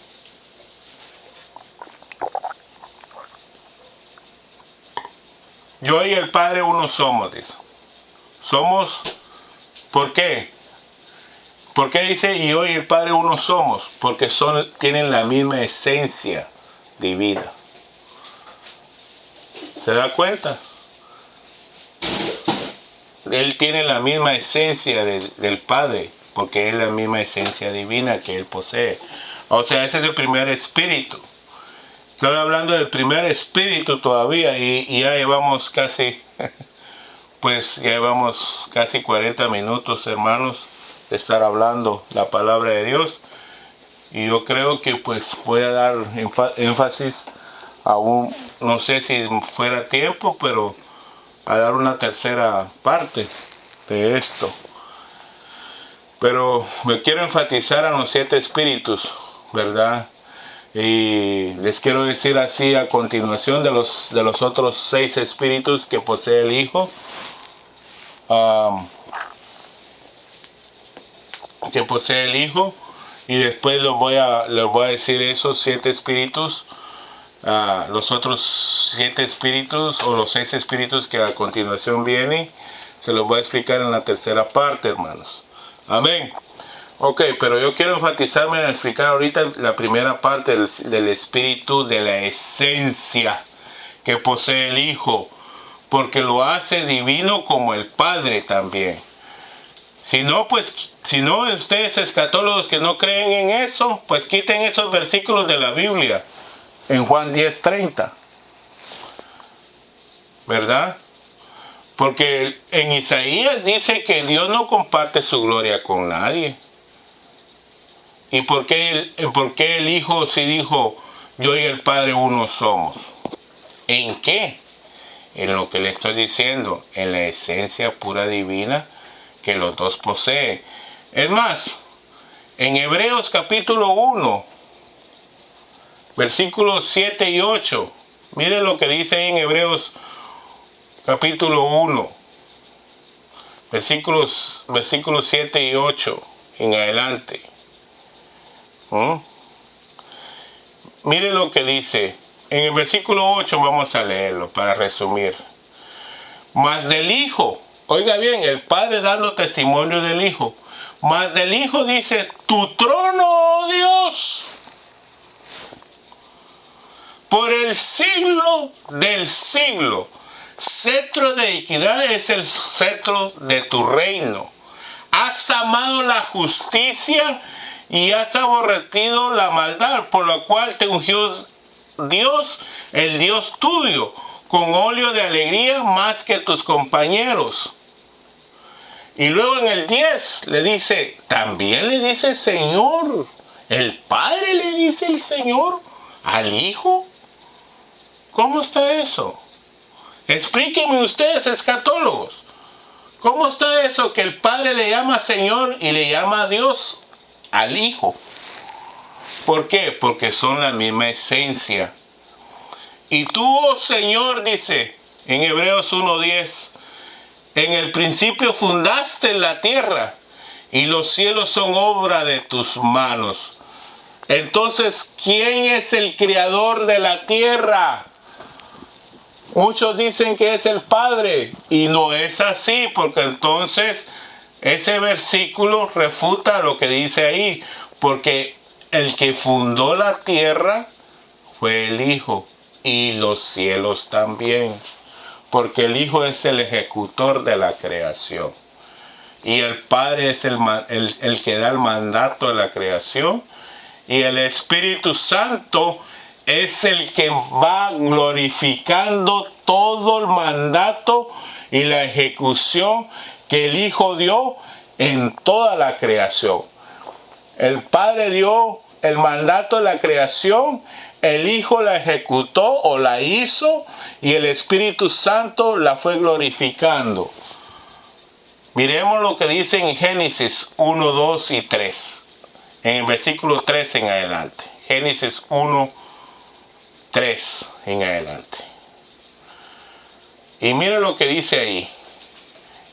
Yo y el Padre uno somos, dice. Somos, ¿por qué? ¿Por qué dice y yo y el Padre uno somos? Porque tienen la misma esencia divina. ¿Se da cuenta? Él tiene la misma esencia del Padre, porque es la misma esencia divina que Él posee. O sea, ese es el primer espíritu. Estoy hablando del primer espíritu todavía y ya llevamos casi, pues ya llevamos casi 40 minutos, hermanos, de estar hablando la palabra de Dios. Y yo creo que pues voy a dar énfasis aún, no sé si fuera tiempo, pero a dar una tercera parte de esto. Pero me quiero enfatizar en los 7 espíritus, ¿verdad? Y les quiero decir así a continuación de los otros 6 espíritus que posee el Hijo. Y después les voy a decir esos 7 espíritus, los otros 7 espíritus o los 6 espíritus que a continuación vienen, se los voy a explicar en la tercera parte, hermanos. Amén. Ok, pero yo quiero enfatizarme en explicar ahorita la primera parte del espíritu, de la esencia que posee el Hijo, porque lo hace divino como el Padre también. Si no, ustedes escatólogos que no creen en eso, pues quiten esos versículos de la Biblia en Juan 10:30, ¿verdad? Porque en Isaías dice que Dios no comparte su gloria con nadie. ¿Y por qué el Hijo sí dijo, yo y el Padre uno somos? ¿En qué? En lo que le estoy diciendo, en la esencia pura divina que los dos poseen. Es más, en Hebreos capítulo 1, versículos 7 y 8, miren lo que dice ahí en Hebreos capítulo 1, versículos 7 y 8 en adelante. Mire lo que dice. En el versículo 8 vamos a leerlo para resumir. Mas del Hijo, oiga bien, el Padre dando testimonio del Hijo. Mas del Hijo dice, tu trono, oh Dios, por el siglo del siglo. Cetro de equidad es el cetro de tu reino. Has amado la justicia y has aborrecido la maldad, por lo cual te ungió Dios, el Dios tuyo, con óleo de alegría más que tus compañeros. Y luego en el 10 le dice, también le dice el Señor, el Padre le dice el Señor al Hijo. ¿Cómo está eso? Explíquenme ustedes, escatólogos. ¿Cómo está eso que el Padre le llama Señor y le llama a Dios al Hijo? ¿Por qué? Porque son la misma esencia. Y tú, oh Señor, dice en Hebreos 1:10, en el principio fundaste la tierra y los cielos son obra de tus manos. Entonces, ¿quién es el creador de la tierra? Muchos dicen que es el Padre y no es así, porque entonces ese versículo refuta lo que dice ahí, porque el que fundó la tierra fue el Hijo y los cielos también, porque el Hijo es el ejecutor de la creación y el Padre es el que da el mandato de la creación, y el Espíritu Santo es el que va glorificando todo el mandato y la ejecución que el Hijo dio en toda la creación. El Padre dio el mandato de la creación, el Hijo la ejecutó o la hizo y el Espíritu Santo la fue glorificando. Miremos lo que dice en Génesis 1, 2 y 3. En el versículo 3 en adelante. Génesis 1, 3 en adelante. Y miren lo que dice ahí.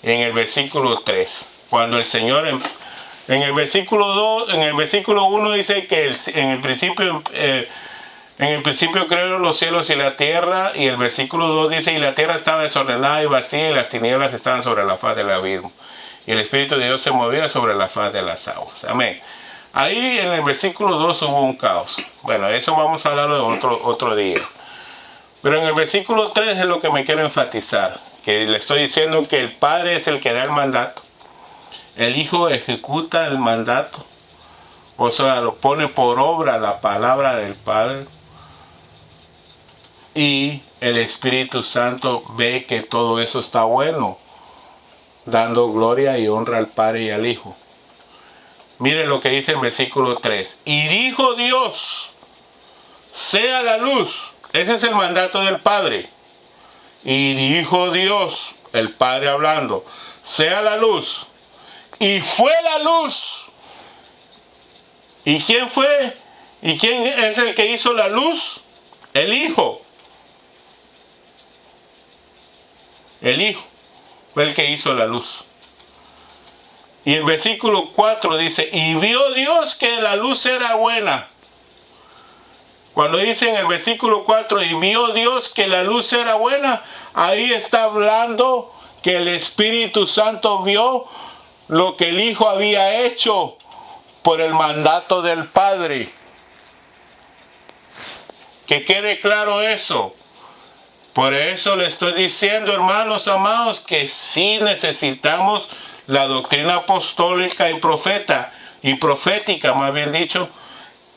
En el versículo 3. Cuando el Señor... En el versículo 2, en el versículo 1 dice que en el principio crearon los cielos y la tierra, y el versículo 2 dice, y la tierra estaba desordenada y vacía, y las tinieblas estaban sobre la faz del abismo, y el Espíritu de Dios se movía sobre la faz de las aguas. Amén. Ahí en el versículo 2 hubo un caos. Bueno, eso vamos a hablarlo de otro día. Pero en el versículo 3 es lo que me quiero enfatizar, que le estoy diciendo que el Padre es el que da el mandato. El Hijo ejecuta el mandato, o sea, lo pone por obra la palabra del Padre, y el Espíritu Santo ve que todo eso está bueno, dando gloria y honra al Padre y al Hijo. Miren lo que dice en versículo 3. Y dijo Dios, sea la luz. Ese es el mandato del Padre. Y dijo Dios, el Padre hablando, sea la luz. Y fue la luz. ¿Y quién fue? ¿Y quién es el que hizo la luz? El Hijo. El Hijo fue el que hizo la luz. Y el versículo 4 dice, y vio Dios que la luz era buena. Cuando dice en el versículo 4, y vio Dios que la luz era buena, ahí está hablando que el Espíritu Santo vio lo que el Hijo había hecho por el mandato del Padre. Que quede claro eso. Por eso le estoy diciendo, hermanos amados, que sí necesitamos la doctrina apostólica y profética, más bien dicho,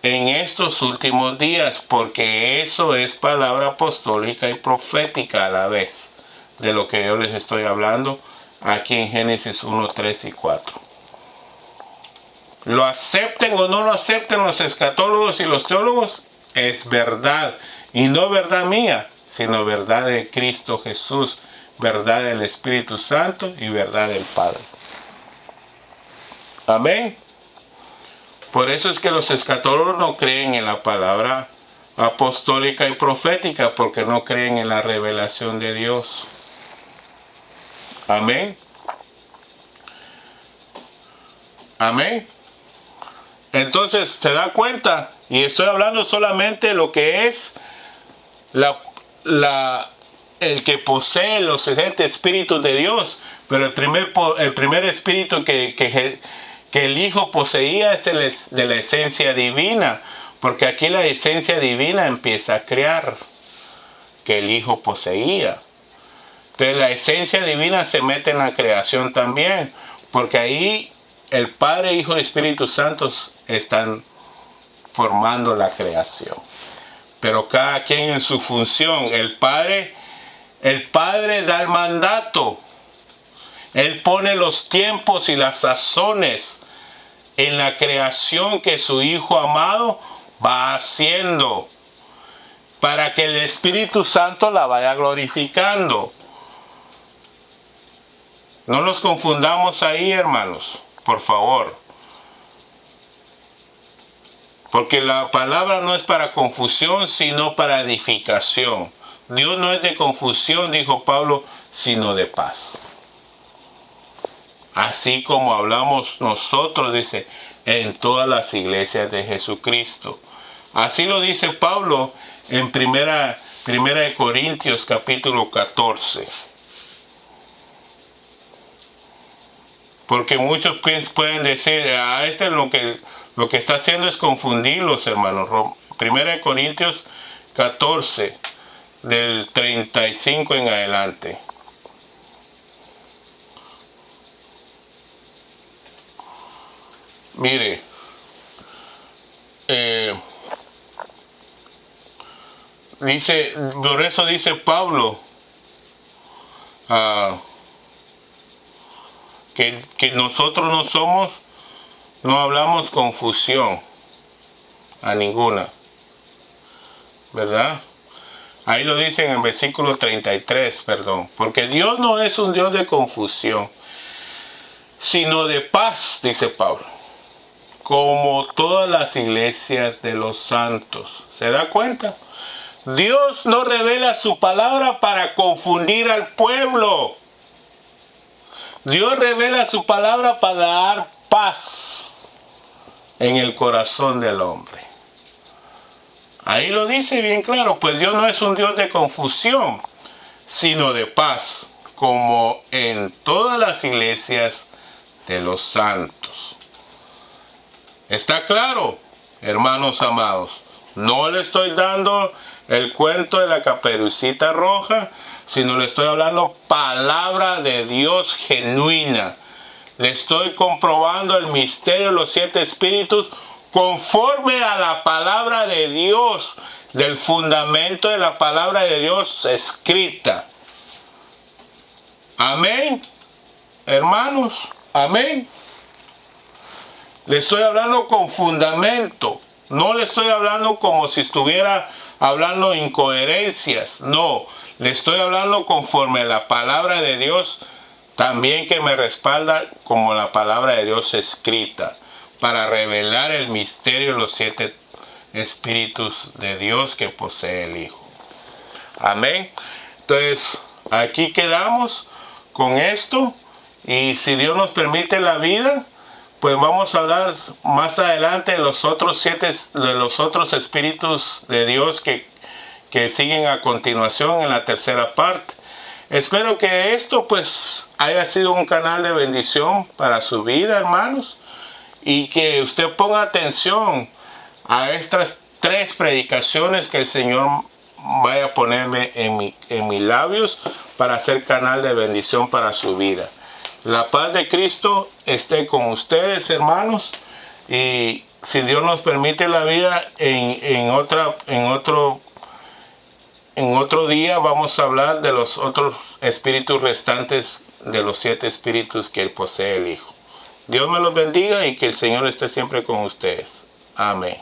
en estos últimos días, porque eso es palabra apostólica y profética a la vez de lo que yo les estoy hablando aquí en Génesis 1, 3 y 4. Lo acepten o no lo acepten los escatólogos y los teólogos, es verdad, y no verdad mía, sino verdad de Cristo Jesús, verdad del Espíritu Santo y verdad del Padre. Amén. Por eso es que los escatólogos no creen en la palabra apostólica y profética, porque no creen en la revelación de Dios. Amén. Amén. Entonces, ¿se da cuenta? Y estoy hablando solamente de lo que es el que posee los 7 espíritus de Dios. Pero el primer espíritu que el Hijo poseía es de la esencia divina, porque aquí la esencia divina empieza a crear, que el Hijo poseía. Entonces la esencia divina se mete en la creación también, porque ahí el Padre, Hijo y Espíritu Santo están formando la creación. Pero cada quien en su función. El Padre da el mandato. Él pone los tiempos y las sazones en la creación que su Hijo amado va haciendo, para que el Espíritu Santo la vaya glorificando. No nos confundamos ahí, hermanos, por favor. Porque la palabra no es para confusión, sino para edificación. Dios no es de confusión, dijo Pablo, sino de paz. Así como hablamos nosotros, dice, en todas las iglesias de Jesucristo. Así lo dice Pablo en primera de Corintios capítulo 14. Porque muchos pueden decir, este es lo que está haciendo es confundirlos, hermanos. Primera de Corintios 14, del 35 en adelante. Mire, por eso dice Pablo que nosotros no hablamos confusión a ninguna, ¿verdad? Ahí lo dice en el versículo 33, perdón, porque Dios no es un Dios de confusión, sino de paz, dice Pablo, como todas las iglesias de los santos. ¿Se da cuenta? Dios no revela su palabra para confundir al pueblo. Dios revela su palabra para dar paz en el corazón del hombre. Ahí lo dice bien claro, pues Dios no es un Dios de confusión, sino de paz, como en todas las iglesias de los santos. ¿Está claro, hermanos amados? No le estoy dando el cuento de la Caperucita Roja, sino le estoy hablando palabra de Dios genuina. Le estoy comprobando el misterio de los 7 espíritus conforme a la palabra de Dios, del fundamento de la palabra de Dios escrita. Amén, hermanos, amén. Le estoy hablando con fundamento, no le estoy hablando como si estuviera hablando incoherencias. No, le estoy hablando conforme a la palabra de Dios, también que me respalda como la palabra de Dios escrita, para revelar el misterio de los 7 espíritus de Dios que posee el Hijo. Amén. Entonces, aquí quedamos con esto, y si Dios nos permite la vida, pues vamos a hablar más adelante de los otros espíritus de Dios que siguen a continuación en la tercera parte. Espero que esto pues haya sido un canal de bendición para su vida, hermanos, y que usted ponga atención a estas 3 predicaciones que el Señor vaya a ponerme en mis labios para hacer canal de bendición para su vida. La paz de Cristo esté con ustedes, hermanos, y si Dios nos permite la vida, en otro día vamos a hablar de los otros espíritus restantes, de los 7 espíritus que posee el Hijo. Dios me los bendiga y que el Señor esté siempre con ustedes. Amén.